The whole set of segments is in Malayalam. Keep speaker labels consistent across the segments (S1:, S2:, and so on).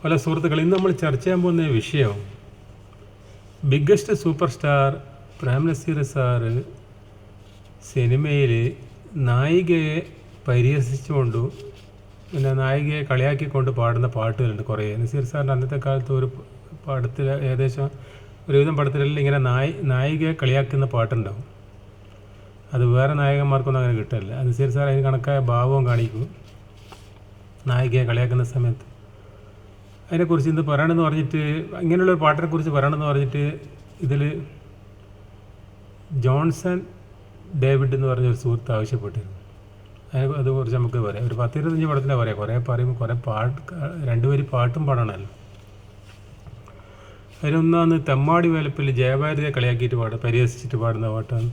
S1: പല സുഹൃത്തുക്കൾ ഇന്ന് നമ്മൾ ചർച്ച ചെയ്യാൻ പോകുന്ന വിഷയം biggest super star Prem Nazir sir സിനിമയിൽ നായികയെ പരിഹസിച്ചുകൊണ്ടും പിന്നെ നായികയെ കളിയാക്കിക്കൊണ്ട് പാടുന്ന പാട്ടുകളുണ്ട് കുറേ. നസീർ സാറിൻ്റെ അന്നത്തെ കാലത്ത് ഒരു പടത്തിൽ ഏകദേശം ഒരുവിധം പടത്തിലെല്ലാം ഇങ്ങനെ നായികയെ കളിയാക്കുന്ന പാട്ടുണ്ടാവും. അത് വേറെ നായകന്മാർക്കൊന്നും അങ്ങനെ കിട്ടില്ല. നസീർ സാർ അതിന് കണക്കായ ഭാവവും കാണിക്കും നായികയെ കളിയാക്കുന്ന സമയത്ത്. അതിനെക്കുറിച്ച് ഇന്ന് പറയണമെന്ന് പറഞ്ഞിട്ട്, ഇങ്ങനെയുള്ളൊരു പാട്ടിനെക്കുറിച്ച് പറയണമെന്ന് പറഞ്ഞിട്ട് ഇതിൽ ജോൺസൺ ഡേവിഡ് എന്ന് പറഞ്ഞൊരു സുഹൃത്ത് ആവശ്യപ്പെട്ടിരുന്നു. അതിനെക്കുറിച്ച് നമുക്ക് പറയാം. ഒരു 10-25 പടത്തിൻ്റെ പറയാം. കുറേ പറയുമ്പോൾ കുറേ രണ്ടുപേരും പാട്ടും പാടണമല്ലോ. അതിലൊന്നാന്ന് തെമ്മാടി വേലപ്പിൽ ജയഭാരതിയെ കളിയാക്കിയിട്ട് പരിഹസിച്ചിട്ട് പാടുന്ന പാട്ടാണ്.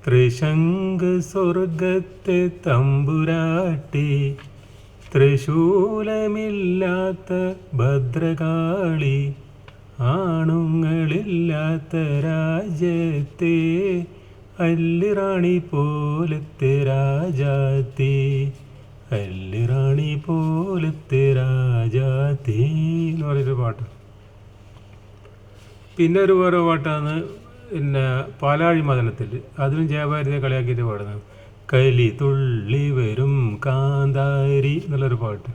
S1: ത്രിശങ്ക സ്വർഗത്തെ തമ്പുരാട്ടി തൃശൂലമില്ലാത്ത ഭദ്രകാളി ആണുങ്ങളില്ലാത്ത രാജ്യത്തെ അല്ലിറാണി പോലത്തെ രാജാത്തി അല്ലിറാണി പോലത്തെ രാജാത്തി എന്ന് പറഞ്ഞൊരു പാട്ട്. പിന്നെ ഒരു വേറെ പാട്ടാണ് പിന്നെ പാലാഴി മദനത്തിൽ. അതിലും ജയഭാരതിയെ കളിയാക്കിയിട്ട് പാടുന്നത് കലി തുള്ളി വരും കാന്താരി എന്നുള്ളൊരു പാട്ട്.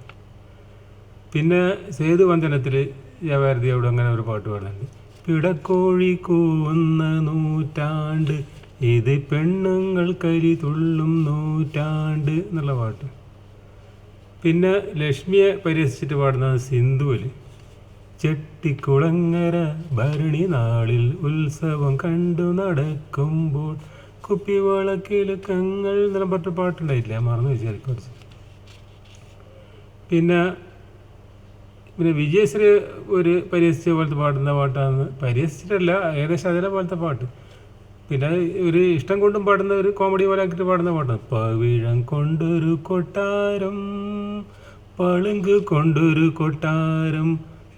S1: പിന്നെ സേതുവന്ദനത്തിൽ ജയഭാരതിയോട് അങ്ങനെ ഒരു പാട്ട് പാടുന്നുണ്ട്. പിടക്കോഴി കൂവുന്ന നൂറ്റാണ്ട് ഇത് പെണ്ണുങ്ങൾ കലി തുള്ളും നൂറ്റാണ്ട് എന്നുള്ള പാട്ട്. പിന്നെ ലക്ഷ്മിയെ പരിഹസിച്ചിട്ട് പാടുന്നത് സിന്ധുവിൽ. ചെട്ടിക്കുളങ്ങര ഭരണി നാളിൽ ഉത്സവം കണ്ടു നടക്കുമ്പോൾ കുപ്പിവളക്കിൽ കങ്ങൾ എന്നെല്ലാം പറഞ്ഞ പാട്ടുണ്ടായിട്ടില്ല, മറന്നു വിചാരിക്കും. പിന്നെ വിജയശ്രീ ഒരു പരിഹസിച്ച പോലത്തെ പാടുന്ന പാട്ടാണ്. പരിഹസിച്ചിട്ടല്ല, ഏകദേശം അതിലെ പോലത്തെ പാട്ട്. പിന്നെ ഒരു ഇഷ്ടം കൊണ്ടും പാടുന്ന ഒരു കോമഡി പോലെ ആക്കിയിട്ട് പാടുന്ന പാട്ടാണ്. പവിഴം കൊണ്ടൊരു കൊട്ടാരം പളുങ്ക് കൊണ്ടൊരു കൊട്ടാരം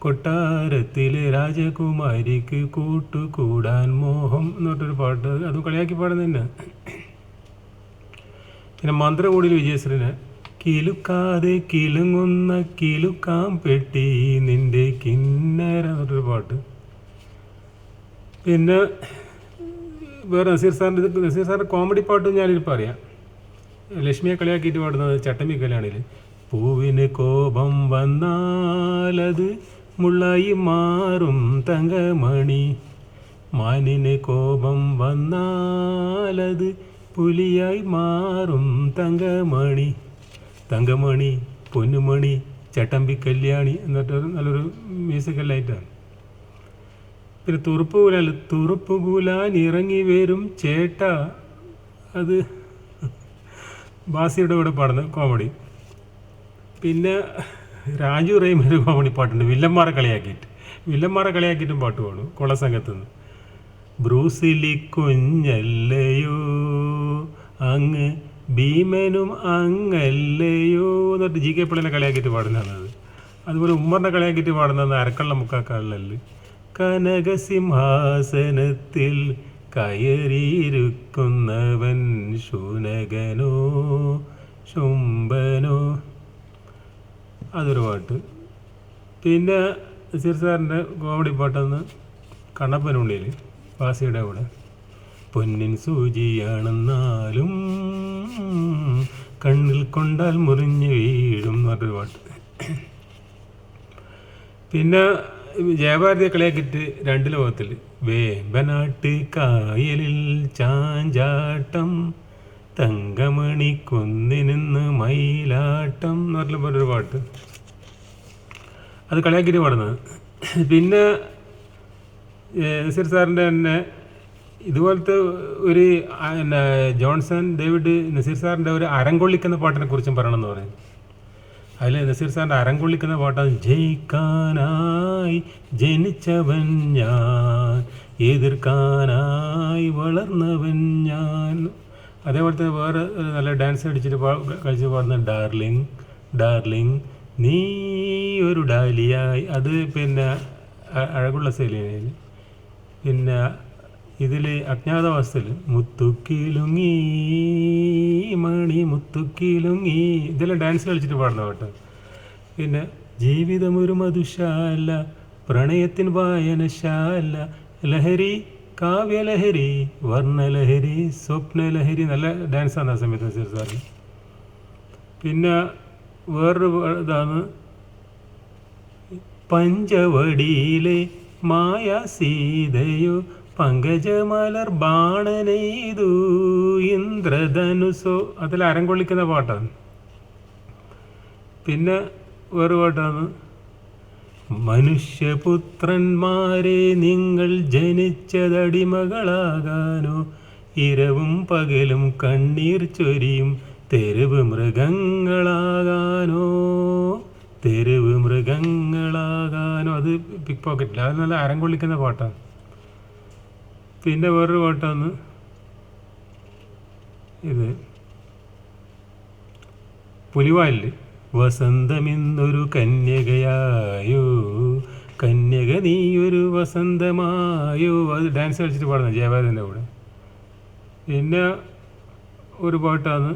S1: കൊട്ടാരത്തിലെ രാജകുമാരിക്ക് കൂട്ടുകൂടാൻ മോഹം എന്ന് പറഞ്ഞൊരു പാട്ട്. അതും കളിയാക്കി പാടുന്നതന്നെ. പിന്നെ മന്ത്രകൂടിയിൽ വിജയശ്രീനെ കിലുക്കാതെ കിലുങ്ങുന്ന കിലുക്കാം പെട്ടി നിന്റെ കിന്നര എന്നൊരു പാട്ട്. പിന്നെ വേറെ നസീർ സാറിൻ്റെ കോമഡി പാട്ടും ഞാനിത് പറയാം. ലക്ഷ്മിയെ കളിയാക്കിയിട്ട് പാടുന്നത് ചട്ടമ്പി കല്യാണിൽ. പൂവിന് കോപം വന്നാലത് മുള്ളായി മാറും തങ്കമണി മാനിന് കോപം വന്നാലത് പുലിയായി മാറും തങ്കമണി തങ്കമണി പൊന്നുമണി ചട്ടമ്പി കല്യാണി എന്നിട്ടൊരു നല്ലൊരു മ്യൂസിക്കലായിട്ടാണ്. പിന്നെ തുറുപ്പുകൂലാൻ ഇറങ്ങി വരും ചേട്ട, അത് ബാസിയുടെ കൂടെ പാടുന്ന കോമഡി. പിന്നെ രാജു റഹീം ഒരു കോമഡി പാട്ടുണ്ട്. വില്ലന്മാരെ കളിയാക്കിയിട്ടും പാട്ട് പാടും കൊളസംഘത്തു നിന്ന്. ബ്രൂസിലി കുഞ്ഞല്ലയോ അങ്ങ് ഭീമനും അങ്ങല്ലയോ എന്നിട്ട് ജി കെ പിള്ളേനെ കളിയാക്കിയിട്ട് പാടുന്നതാണ്. അതുപോലെ ഉമ്മറിനെ കളിയാക്കിയിട്ട് പാടുന്നതാണ് അരക്കള്ള മുക്കാക്കാളിലല്ല. കനകസിംഹാസനത്തിൽ കയറിയിരിക്കുന്നവൻ ശൂനകനോ ശുംഭനോ, അതൊരു പാട്ട്. പിന്നെ നസീർ സാറിൻ്റെ കോമഡി പാട്ടെന്ന് കണ്ണപ്പനുള്ളിൽ ബാസിയുടെ കൂടെ. പൊന്നിൻ സൂചിയാണെന്നാലും കണ്ണിൽ കൊണ്ടാൽ മുറിഞ്ഞ് വീഴും എന്ന് പറഞ്ഞൊരു പാട്ട്. പിന്നെ ജയഭാരതിയെ കളിയാക്കിയിട്ട് 2 ലോകത്തിൽ വേമ്പനാട്ട് കായലിൽ ചാഞ്ചാട്ടം തങ്കമണി കുന്നിനിന്ന് മയിലാട്ടം എന്ന് പറഞ്ഞൊരു പാട്ട്. അത് കളിയാക്കിയിട്ട് പാടുന്നത്. പിന്നെ നസീർ സാറിൻ്റെ തന്നെ ഇതുപോലത്തെ ഒരു പിന്നെ ജോൺസൺ ഡേവിഡ് നസീർ സാറിൻ്റെ ഒരു അരങ്കൊള്ളിക്കുന്ന പാട്ടിനെ കുറിച്ചും പറയണമെന്ന് പറയും. അതിൽ നസീർ സാറിൻ്റെ അരങ്കൊള്ളിക്കുന്ന പാട്ടാണ് ജയിക്കാനായി ജനിച്ചവൻ ഞാൻ എതിർക്കാനായി വളർന്നവൻ ഞാൻ. അതേപോലത്തെ വേറെ നല്ല ഡാൻസ് അടിച്ചിട്ട് കളിച്ച് പാടുന്ന ഡാർലിങ് ഡാർലിങ് നീ ഒരു ഡാലിയായി, അത് പിന്നെ അഴകുള്ള സേലിയയിൽ. പിന്നെ ഇതിൽ അജ്ഞാതവാസത്തിൽ മുത്തുക്കിലുങ്ങി മണി മുത്തുക്കിലുങ്ങി, ഇതെല്ലാം ഡാൻസ് കളിച്ചിട്ട് പാടുന്ന പാട്ട്. പിന്നെ ജീവിതമൊരു മധുശാല, പ്രണയത്തിൻ വായനശാല, ലഹരി കാവ്യലഹരി, വർണ്ണലഹരി, സ്വപ്നലഹരി. നല്ല ഡാൻസാണ് ആ സമയത്ത് നസീർ സാറിന്. പിന്നെ വേറൊരു ഇതാണ് പഞ്ചവടിയിലെ മായ സീതയോ പങ്കജമലർ ബാണനെയ്തു ഇന്ദ്രധനുസോ. അതിൽ അരങ്കൊള്ളിക്കുന്ന പാട്ടാണ്. പിന്നെ വേറെ പാട്ടാണ് മനുഷ്യപുത്രന്മാരെ നിങ്ങൾ ജനിച്ചതടിമകളാകാനോ, ഇരവും പകലും കണ്ണീർ ചൊരിയും തെരുവ് മൃഗങ്ങളാകാനോ, തെരുവ് മൃഗങ്ങളാകാനോ. അത് പിക് പോക്കറ്റില്ല, അത് നല്ല അരങ്കൊള്ളിക്കുന്ന പാട്ടാണ്. പിന്നെ വേറൊരു പാട്ടാണ് ഇത് പുലിവാലിൽ വസന്തമിന്നൊരു കന്യകയായോ, കന്യക നീയൊരു വസന്തമായോ. അത് ഡാൻസ് കളിച്ചിട്ട് പാടുന്നത് ജയഭാരതിൻ്റെ കൂടെ. പിന്നെ ഒരു പാട്ടാണ്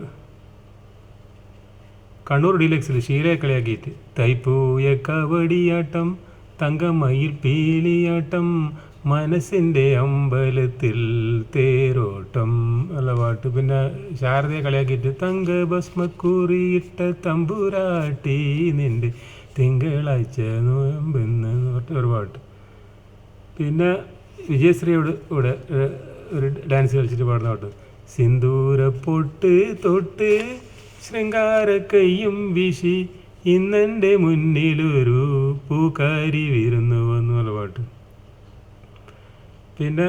S1: കണ്ണൂർ ഡീലക്സിൽ ഷീലയെ കളിയാക്കിയിട്ട് തൈപ്പൂയ കവടിയാട്ടം തങ്കമയിൽ പീലിയാട്ടം മനസ്സിൻ്റെ അമ്പലത്തിൽ തേരോട്ടം. നല്ല പാട്ട്. പിന്നെ ശാരദയെ കളിയാക്കിയിട്ട് തങ്ക ഭസ്മക്കുറിയിട്ട തമ്പുരാട്ടി നിൻ്റെ തിങ്കളാഴ്ച നോമ്പെന്ന് ഒരു പാട്ട്. പിന്നെ വിജയശ്രീയോട് കൂടെ ഒരു ഡാൻസ് കളിച്ചിട്ട് പാടുന്ന പാട്ട് സിന്ദൂര പൊട്ട് തൊട്ട് ശൃംഗാര കയ്യും വീശി ഇന്നെൻ്റെ മുന്നിലൊരു പൂക്കാരി വിരുന്നു വന്നു എന്നുള്ള പാട്ട്. പിന്നെ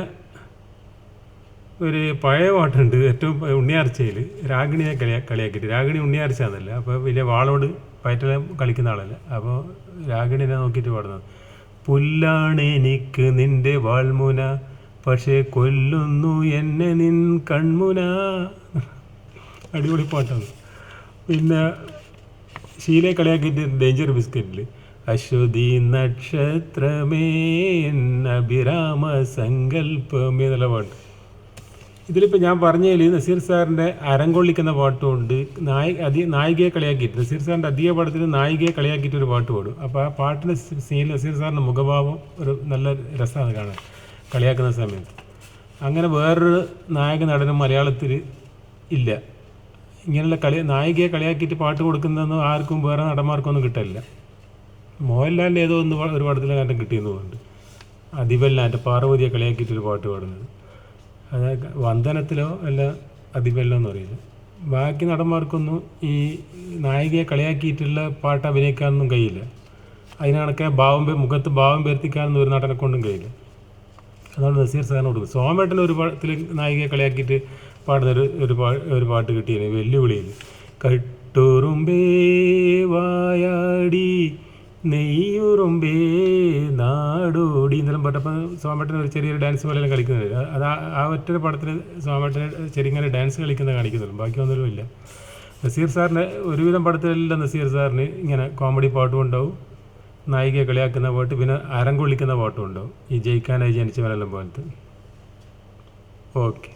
S1: ഒരു പഴയ പാട്ടുണ്ട് ഏറ്റവും ഉണ്ണിയാർച്ചയിൽ രാഗിണിയെ കളിയാക്കിയിട്ട്. രാഗിണി ഉണ്ണിയാർച്ചയാണെന്നല്ല, അപ്പോൾ വലിയ വാളോട് പയറ്റല കളിക്കുന്ന ആളല്ല. അപ്പോൾ രാഗിണിനെ നോക്കിയിട്ട് പാടുന്നത് പുല്ലാണ് എനിക്ക് നിൻ്റെ വാൾമുന പക്ഷേ കൊല്ലുന്നു എന്നെ നിൻ കൺമുന. അടിപൊളി പാട്ടാണ്. പിന്നെ ഷീലയെ കളിയാക്കിയിട്ട് ഡേഞ്ചർ ബിസ്ക്കറ്റിൽ അശ്വതി നക്ഷത്രമേ അഭിരാമ സങ്കല്പമേ എന്നുള്ള പാട്ട്. ഇതിലിപ്പോൾ ഞാൻ പറഞ്ഞതിൽ നസീർ സാറിൻ്റെ അരങ്കൊള്ളിക്കുന്ന പാട്ടുമുണ്ട്. നായികയെ കളിയാക്കിയിട്ട് നസീർ സാറിൻ്റെ അധിക പടത്തിൽ നായികയെ കളിയാക്കിയിട്ട് ഒരു പാട്ട് പാടും. അപ്പോൾ ആ പാട്ടിൻ്റെ സീനിൽ നസീർ സാറിൻ്റെ മുഖഭാവം ഒരു നല്ല രസമാണ് കാണാൻ കളിയാക്കുന്ന സമയത്ത്. അങ്ങനെ വേറൊരു നായക നടനും മലയാളത്തിൽ ഇല്ല. ഇങ്ങനെയുള്ള നായികയെ കളിയാക്കിയിട്ട് പാട്ട് കൊടുക്കുന്നതൊന്നും ആർക്കും വേറെ നടന്മാർക്കൊന്നും കിട്ടില്ല. മോഹൻലാലിൻ്റെ ഏതോ ഒരു പടത്തിൽ കാര്യം കിട്ടിയെന്ന് പോകുന്നുണ്ട്. അതിബെല്ലാൻ്റെ പാർവതിയെ കളിയാക്കിയിട്ടൊരു പാട്ട് പാടുന്നത്. അതായത് വന്ദനത്തിലോ അല്ല അതിബെല്ലോ എന്ന് അറിയില്ല. ബാക്കി നടന്മാർക്കൊന്നും ഈ നായികയെ കളിയാക്കിയിട്ടുള്ള പാട്ട് അഭിനയിക്കാനൊന്നും കഴിയില്ല. അതിനൊക്കെ മുഖത്ത് ഭാവം വരുത്തിക്കാനൊന്നും ഒരു നടനെ കൊണ്ടും കഴിയില്ല. അതാണ് നസീർ സാറിന് കൊടുക്കുന്നത്. സോമേട്ടൻ ഒരു പടത്തിൽ നായികയെ കളിയാക്കിയിട്ട് പാടുന്ന ഒരു പാട്ട് കിട്ടിയിരുന്നു വെല്ലുവിളിയിൽ. കട്ടുറുമ്പേ വായാടി നെയ്യുറുമ്പേ നാടോടി എന്നെല്ലാം പറഞ്ഞപ്പോൾ സോമേട്ടൻ ഒരു ചെറിയൊരു ഡാൻസ് പോലെല്ലാം കളിക്കുന്നത്. അത് ആ ഒറ്റൊരു പടത്തിൽ സോമേട്ടന് ചെറിയ ഡാൻസ് കളിക്കുന്നത് കാണിക്കുന്നുള്ളൂ, ബാക്കിയൊന്നും ഇല്ല. നസീർ സാറിൻ്റെ ഒരുവിധം പടത്തിലെല്ലാം നസീർ സാറിന് ഇങ്ങനെ കോമഡി പാട്ടും ഉണ്ടാവും, നായികയെ കളിയാക്കുന്ന പാട്ട്, പിന്നെ അരങ്കൊള്ളിക്കുന്ന പാട്ടും ഉണ്ടാവും. ഈ ജയിക്കാനായി ജനിച്ചവനെല്ലാം പോലത്തെ. ഓക്കെ.